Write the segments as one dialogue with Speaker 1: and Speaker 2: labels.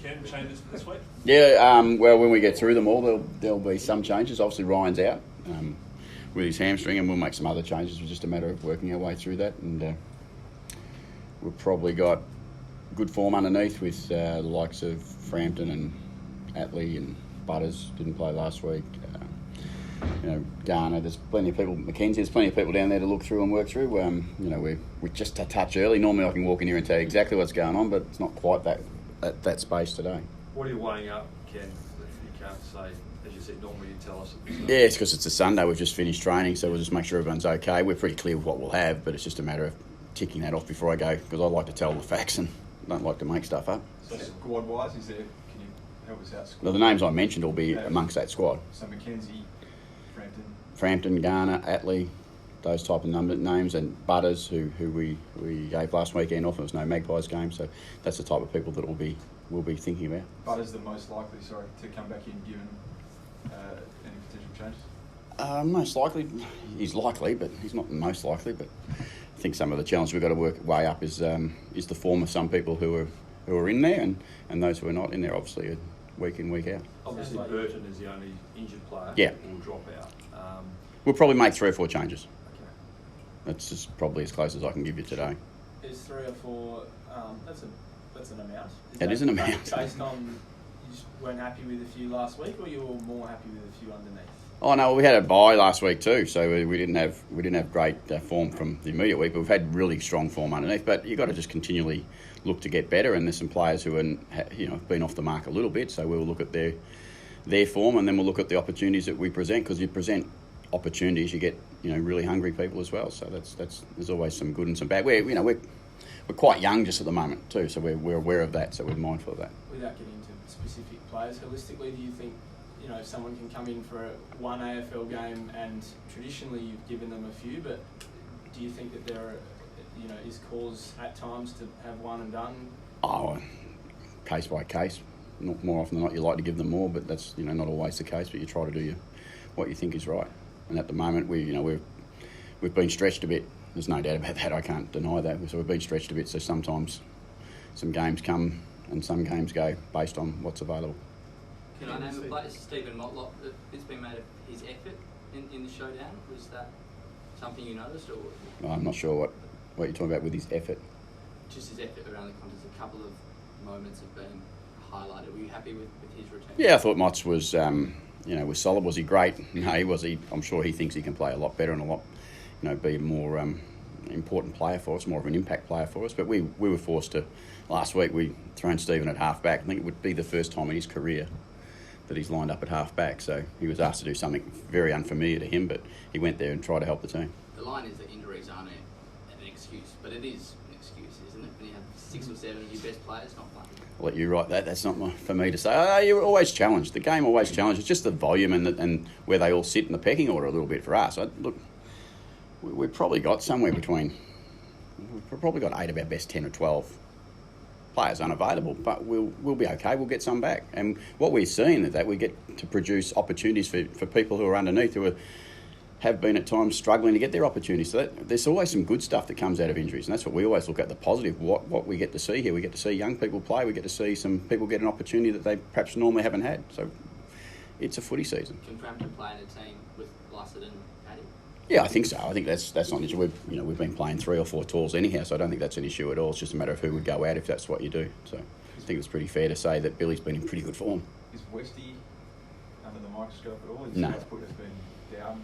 Speaker 1: Ken, changes for this week?
Speaker 2: Yeah, well, when we get through them all, there'll be some changes. Obviously, Ryan's out with his hamstring, and we'll make some other changes. It's just a matter of working our way through that. And we've probably got good form underneath with the likes of Frampton and Adelaide and Butters didn't play last week. Garner, there's plenty of people, Mackenzie, there's plenty of people down there to look through and work through. We're just a touch early. Normally I can walk in here and tell you exactly what's going on, but it's not quite that space today.
Speaker 1: What are you weighing up, Ken, that you can't say, as you said, normally you tell us?
Speaker 2: Yeah, it's because it's a Sunday, we've just finished training, so we'll just make sure everyone's okay. We're pretty clear with what we'll have, but it's just a matter of ticking that off before I go, because I like to tell the facts and don't like to make stuff up.
Speaker 3: So squad-wise, can you help us out? Squad?
Speaker 2: Well, the names I mentioned will be amongst that squad.
Speaker 3: So Mackenzie,
Speaker 2: Frampton, Garner, Atlee, those type of names, and Butters, who we gave last weekend off. There was no Magpies game, so that's the type of people that we'll be thinking about.
Speaker 3: Butters the most likely, to come back in given any potential changes?
Speaker 2: Most likely, he's likely, but he's not the most likely. But I think some of the challenge we've got to work way up is the form of some people who are in there, and those who are not in there, obviously, week in, week out.
Speaker 1: Obviously, Burton is the only injured player.
Speaker 2: Yeah.
Speaker 1: Who will drop out.
Speaker 2: We'll probably make 3 or 4 changes.
Speaker 1: Okay.
Speaker 2: That's just probably as close as I can give you today.
Speaker 4: Is 3 or 4? That's an amount.
Speaker 2: It is an amount.
Speaker 4: Based on you just weren't happy with a few last week, or you were more happy with a few underneath?
Speaker 2: Oh no, we had a bye last week too, so we didn't have great form from the immediate week, but we've had really strong form underneath. But you've got to just continually look to get better, and there's some players who have been off the mark a little bit, so we'll look at their form, and then we'll look at the opportunities that we present, because you present opportunities, you get really hungry people as well. So that's there's always some good and some bad. We're quite young just at the moment too, so we're aware of that, so we're mindful of that.
Speaker 4: Without getting into specific players, holistically, do you think someone can come in for one AFL game, and traditionally you've given them a few, but do you think that there is cause at times to have one and done?
Speaker 2: Oh, case by case. Not more often than not, you like to give them more, but that's not always the case. But you try to do what you think is right. And at the moment, we've been stretched a bit. There's no doubt about that. I can't deny that. So we've been stretched a bit. So sometimes some games come and some games go based on what's available.
Speaker 5: Can I name a player? Stephen Motlop. It's been made of his effort in the showdown. Was that something you noticed, or?
Speaker 2: I'm not sure what you're talking about with his effort.
Speaker 5: Just his effort around the contest. A couple of moments have been highlighted. Were you happy with his return?
Speaker 2: Yeah, I thought Motts was was solid. Was he great? No, he was. I'm sure he thinks he can play a lot better and a lot, be a more important player for us, more of an impact player for us. But we were forced to. Last week we thrown Stephen at half back. I think it would be the first time in his career that he's lined up at half back. So he was asked to do something very unfamiliar to him, but he went there and tried to help the team.
Speaker 5: The line is that injuries aren't an excuse, but it is an excuse, isn't it? When you have 6 or 7 of your best players not playing.
Speaker 2: I'll let you write that. That's not for me to say. You're always challenged. The game always challenged. It's just the volume and where they all sit in the pecking order a little bit for us. We've probably got somewhere between. We've probably got 8 of our best 10 or 12 players unavailable, but we'll be okay. We'll get some back. And what we're seeing is that we get to produce opportunities for people who are underneath who have been at times struggling to get their opportunities. So there's always some good stuff that comes out of injuries, and that's what we always look at, the positive, what we get to see here. We get to see young people play, we get to see some people get an opportunity that they perhaps normally haven't had. So it's a footy season.
Speaker 5: Can Frampton play in a team with Lycett and Paddy?
Speaker 2: Yeah, I think so. I think that's not an issue. We've been playing 3 or 4 tours anyhow, so I don't think that's an issue at all. It's just a matter of who would go out if that's what you do. So I think it's pretty fair to say that Billy's been in pretty good form.
Speaker 3: Is Westy under the microscope at all?
Speaker 2: No.
Speaker 3: Output has been down.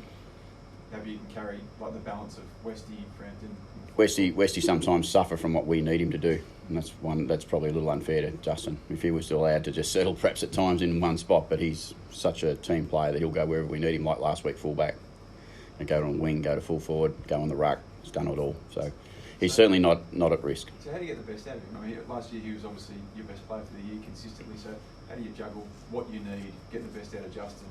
Speaker 3: Maybe you can carry the balance of Westy, Frampton.
Speaker 2: Westy sometimes suffer from what we need him to do, and that's probably a little unfair to Justin. If he was allowed to just settle perhaps at times in one spot, but he's such a team player that he'll go wherever we need him, like last week, full back. And go on wing, go to full forward, go on the ruck. He's done it all. So he's certainly not at risk.
Speaker 3: So how do you get the best out of him? I mean, last year he was obviously your best player for the year consistently. So how do you juggle what you need, get the best out of Justin?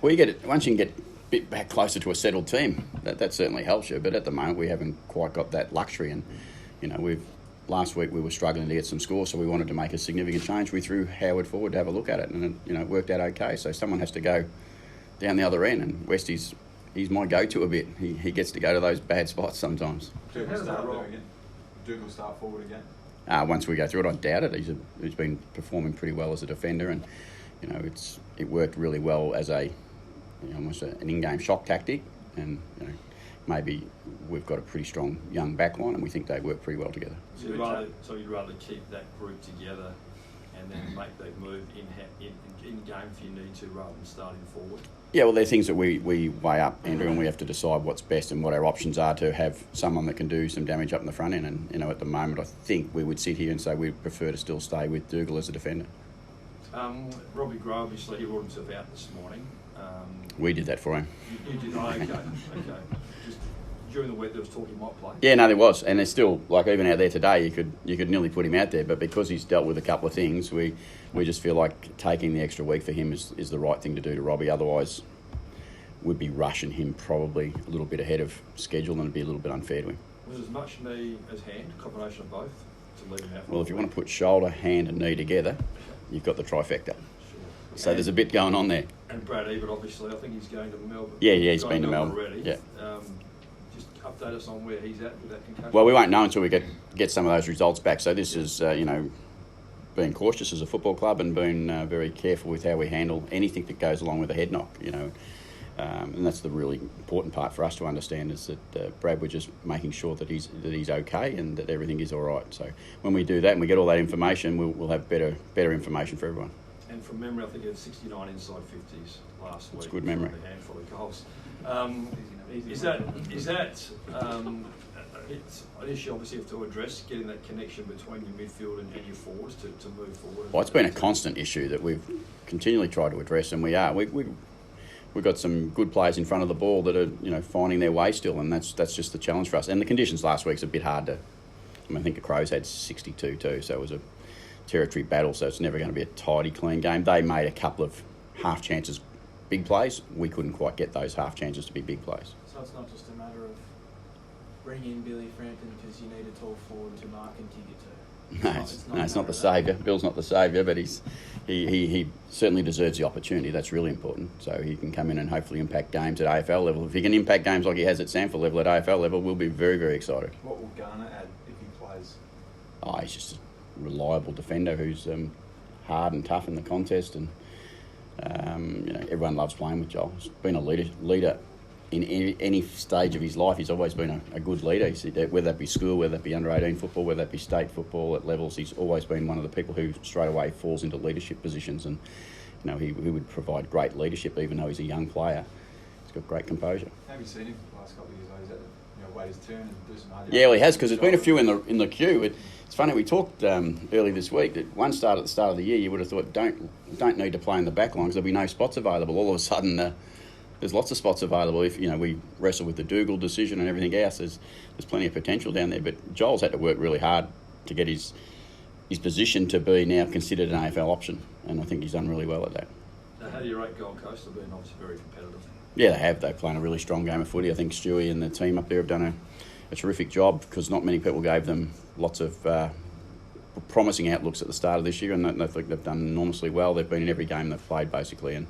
Speaker 2: Well, you get it once you can get a bit back closer to a settled team. That certainly helps you. But at the moment, we haven't quite got that luxury. And last week we were struggling to get some scores, so we wanted to make a significant change. We threw Howard forward to have a look at it, and it worked out okay. So someone has to go down the other end, and Westy's. He's my go-to a bit. He gets to go to those bad spots sometimes.
Speaker 3: Dougal start forward again.
Speaker 2: once we go through it. I doubt it. He's been performing pretty well as a defender, and it worked really well as almost an in-game shock tactic, and maybe we've got a pretty strong young backline, and we think they work pretty well together.
Speaker 1: So you'd rather keep that group together and then make that move in game if you need to, rather than starting forward?
Speaker 2: Yeah, well, they're things that we weigh up, Andrew, and we have to decide what's best and what our options are to have someone that can do some damage up in the front end. And at the moment, I think we would sit here and say we'd prefer to still stay with Dougal as a defender.
Speaker 1: Robbie Gray, obviously, he ruled himself out this morning.
Speaker 2: We did that for him.
Speaker 1: You did? Oh, okay. Just during the week, there was talk he might play.
Speaker 2: Yeah, no, there was, and there's still, like, even out there today, you could nearly put him out there, but because he's dealt with a couple of things, we just feel like taking the extra week for him is the right thing to do to Robbie. Otherwise, we'd be rushing him probably a little bit ahead of schedule, and it'd be a little bit unfair to him.
Speaker 1: Was as much knee as hand, combination of both, to leave him out?
Speaker 2: Well, if you want to put shoulder, hand, and knee together, you've got the trifecta. So there's a bit going on there.
Speaker 1: And Brad Ebert, obviously, I think he's going to Melbourne.
Speaker 2: Yeah, he's been to Melbourne
Speaker 1: already.
Speaker 2: Yeah.
Speaker 1: Just update us on where he's at with that concussion.
Speaker 2: Well, we won't know until we get some of those results back. So this is, being cautious as a football club and being very careful with how we handle anything that goes along with a head knock. And that's the really important part for us to understand, is that Brad, we're just making sure that he's okay and that everything is all right. So when we do that and we get all that information, we'll have better information for everyone.
Speaker 1: And from memory, I think he had 69 inside 50s last week.
Speaker 2: That's good memory.
Speaker 1: A handful of goals. Is that it's an issue obviously you have to address, getting that connection between your midfield and your forwards to move forward? Well,
Speaker 2: it's been a constant issue that we've continually tried to address, and we are. We've got some good players in front of the ball that are finding their way still, and that's just the challenge for us. And the conditions last week's a bit hard to. I think the Crows had 62 too, so it was a territory battle, so it's never going to be a tidy, clean game. They made a couple of half chances, big plays. We couldn't quite get those half chances to be big plays.
Speaker 4: So it's not just a matter of bring in Billy Frampton because you need a tall forward to mark and kick it to.
Speaker 2: It's not the saviour. Bill's not the saviour, but he certainly deserves the opportunity. That's really important. So he can come in and hopefully impact games at AFL level. If he can impact games like he has at Sanford level at AFL level, we'll be very, very excited.
Speaker 3: What will Garner add if he plays?
Speaker 2: He's just a reliable defender who's hard and tough in the contest, and everyone loves playing with Joel. He's been a leader in any stage of his life. He's always been a good leader. Whether that be school, whether that be under-18 football, whether that be state football at levels, he's always been one of the people who straight away falls into leadership positions, and he would provide great leadership even though he's a young player. He's got great composure.
Speaker 3: Have you seen him the last couple of years? Is that wait his turn and do some hard?
Speaker 2: Yeah, well, he has, because there's been a few in the queue. It's funny, we talked early this week that one start at the start of the year, you would have thought don't need to play in the back line because there'll be no spots available. All of a sudden, there's lots of spots available. If we wrestle with the Dougal decision and everything else, there's plenty of potential down there. But Joel's had to work really hard to get his position to be now considered an AFL option, and I think he's done really well at that.
Speaker 1: Now, how do you rate Gold Coast? They've been obviously very competitive.
Speaker 2: Yeah, they have. They're playing a really strong game of footy. I think Stewie and the team up there have done a terrific job, because not many people gave them lots of promising outlooks at the start of this year, and I think they've done enormously well. They've been in every game they've played basically, and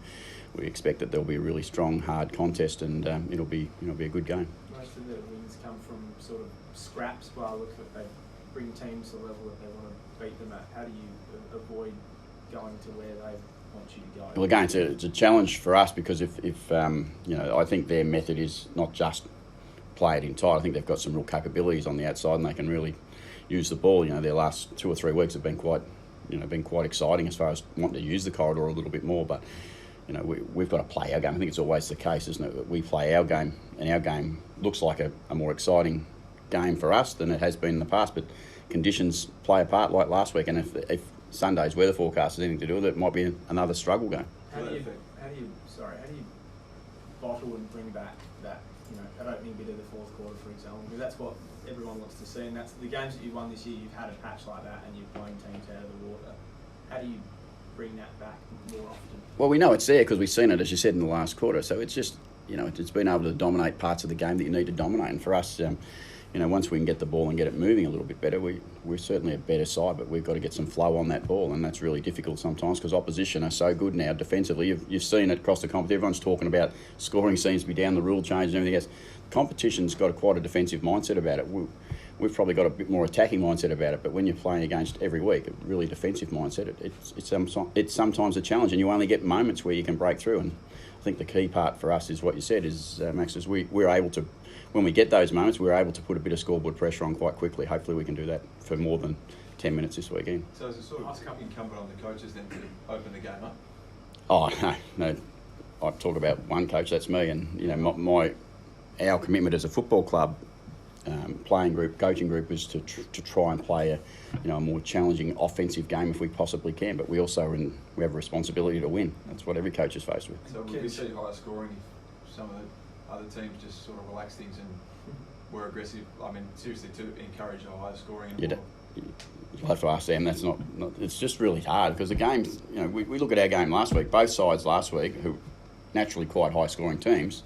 Speaker 2: we expect that there'll be a really strong, hard contest, and it'll be a good game.
Speaker 4: Most of their wins come from sort of scraps. By the look at they bring teams to the level that they want to beat them at. How do you avoid going to where they want you to go?
Speaker 2: Well, again, it's a challenge for us, because if I think their method is not just play it in tight. I think they've got some real capabilities on the outside, and they can really use the ball. Their last 2 or 3 weeks have been quite exciting as far as wanting to use the corridor a little bit more. But we've got to play our game. I think it's always the case, isn't it? That we play our game, and our game looks like a more exciting game for us than it has been in the past. But conditions play a part, like last week, and if Sunday's weather forecast has anything to do with it, it might be another struggle game.
Speaker 4: How do you bottle and bring back that opening bit of the fourth quarter, for example? Because that's what everyone wants to see, and that's the games that you've won this year. You've had a patch like that, and you've blown teams out of the water. How do you bring that back more often? Well,
Speaker 2: we know it's there because we've seen it, as you said, in the last quarter. So it's just it's been able to dominate parts of the game that you need to dominate. And for us, once we can get the ball and get it moving a little bit better, we're certainly a better side, but we've got to get some flow on that ball, and that's really difficult sometimes because opposition are so good now defensively. You've seen it across the competition. Everyone's talking about scoring seems to be down, the rule change and everything else. Competition's got quite a defensive mindset about it. we've probably got a bit more attacking mindset about it. But when you're playing against every week, a really defensive mindset, it's sometimes a challenge, and you only get moments where you can break through. And I think the key part for us is what you said, is Max, is we're able to, when we get those moments, we're able to put a bit of scoreboard pressure on quite quickly. Hopefully we can do that for more than 10 minutes this weekend.
Speaker 3: So is it sort of incumbent on the coaches then to open the game up?
Speaker 2: Oh, no. I talk about one coach, that's me, and our commitment as a football club, playing group, coaching group, is to try and play a more challenging offensive game if we possibly can. But we also we have a responsibility to win. That's what every coach is faced with.
Speaker 3: So would we see higher scoring if some of the other teams just sort of relax things and were aggressive? I mean, seriously, to encourage a higher scoring.
Speaker 2: You'll have to ask them. That's not. It's just really hard because the games. We look at our game last week. Both sides last week, who naturally quite high scoring teams,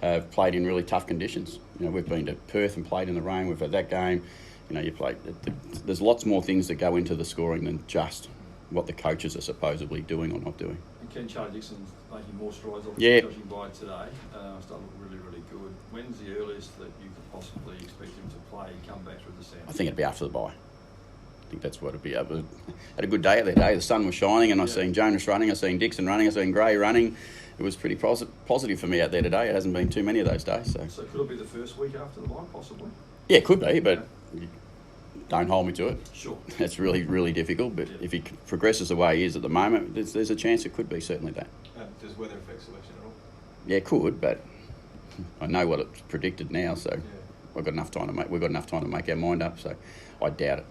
Speaker 2: have played in really tough conditions. We've been to Perth and played in the rain. We've had that game. You play. There's lots more things that go into the scoring than just what the coaches are supposedly doing or not doing.
Speaker 1: And Ken Charlie Dixon's making more strides,
Speaker 2: Yeah.
Speaker 1: judging by today. Starting to look really, really good. When's the earliest that you could possibly expect him to play, come back through the sound?
Speaker 2: I think it'd be after the bye. I think that's what it'd be. I had a good day that day. The sun was shining, and I seen Jonas running, I seen Dixon running, I seen Gray running. It was pretty positive for me out there today. It hasn't been too many of those days. So
Speaker 1: could it be the first week after the bye, possibly?
Speaker 2: Yeah, it could be, but don't hold me to it.
Speaker 1: Sure.
Speaker 2: It's really, really difficult, but if he progresses the way he is at the moment, there's a chance it could be certainly that.
Speaker 3: Does weather affect selection at all?
Speaker 2: Yeah, it could, but I know what it's predicted now, so we've got enough time to make our mind up. So I doubt it.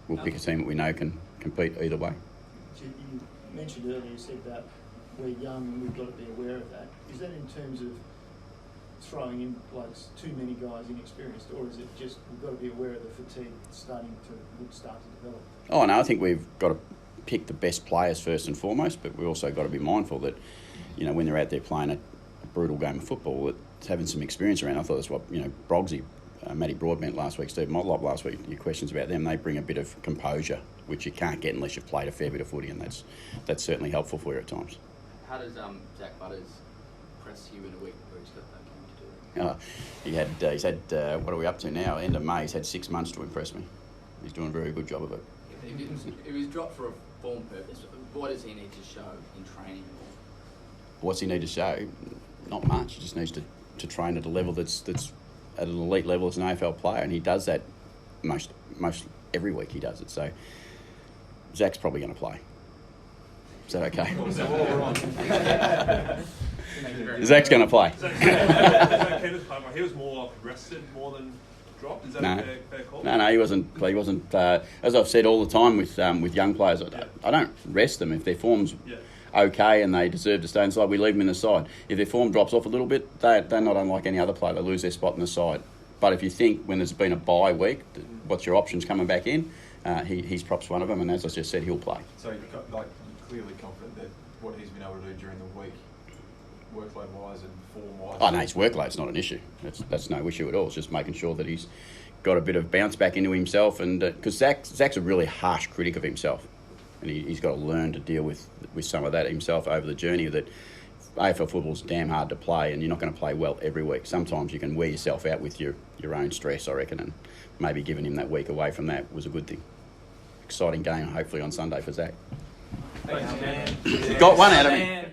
Speaker 2: We'll pick a team that we know can compete either way.
Speaker 6: You mentioned earlier, you said that we're young and we've got to be aware of that. Is that in terms of throwing in blokes, too many guys inexperienced, or is it just we've got to be aware of the fatigue start to develop? Oh
Speaker 2: no, I think we've got to pick the best players first and foremost, but we've also got to be mindful that, when they're out there playing a brutal game of football, it's having some experience around. I thought that's what, Brogsy, Matty Broadbent last week, Steve Motlop last week, your questions about them, they bring a bit of composure, which you can't get unless you've played a fair bit of footy, and that's certainly helpful for you at times.
Speaker 5: How does Zach Butters press you in a week where he's got no game to do it?
Speaker 2: He's had what are we up to now? End of May. He's had 6 months to impress me. He's doing a very good job of it.
Speaker 5: If he's dropped for a form purpose, what does he need to show in training?
Speaker 2: What's he need to show? Not much. He just needs to train at a level that's at an elite level as an AFL player, and he does that most every week. He does it. So Zach's probably going to play. Is that okay? Zach's going to play.
Speaker 7: He was more like rested more than dropped. Is that a fair call?
Speaker 2: No, he wasn't. As I've said all the time with young players, I don't rest them if their form's okay and they deserve to stay inside. We leave them in the side. If their form drops off a little bit, they're not unlike any other player. They lose their spot in the side. But if you think when there's been a bye week, what's your options coming back in? He's perhaps one of them, and as I just said, he'll play.
Speaker 3: So you're clearly confident that what he's been able to do during the week, workload-wise and form-wise...
Speaker 2: Oh, no, his workload's not an issue. That's no issue at all. It's just making sure that he's got a bit of bounce back into himself, and because Zach's a really harsh critic of himself, and he's got to learn to deal with some of that himself over the journey. That AFL football's damn hard to play, and you're not going to play well every week. Sometimes you can wear yourself out with your own stress, I reckon, and maybe giving him that week away from that was a good thing. Exciting game, hopefully on Sunday for Zach.
Speaker 1: Thanks, man.
Speaker 2: Got one out of me.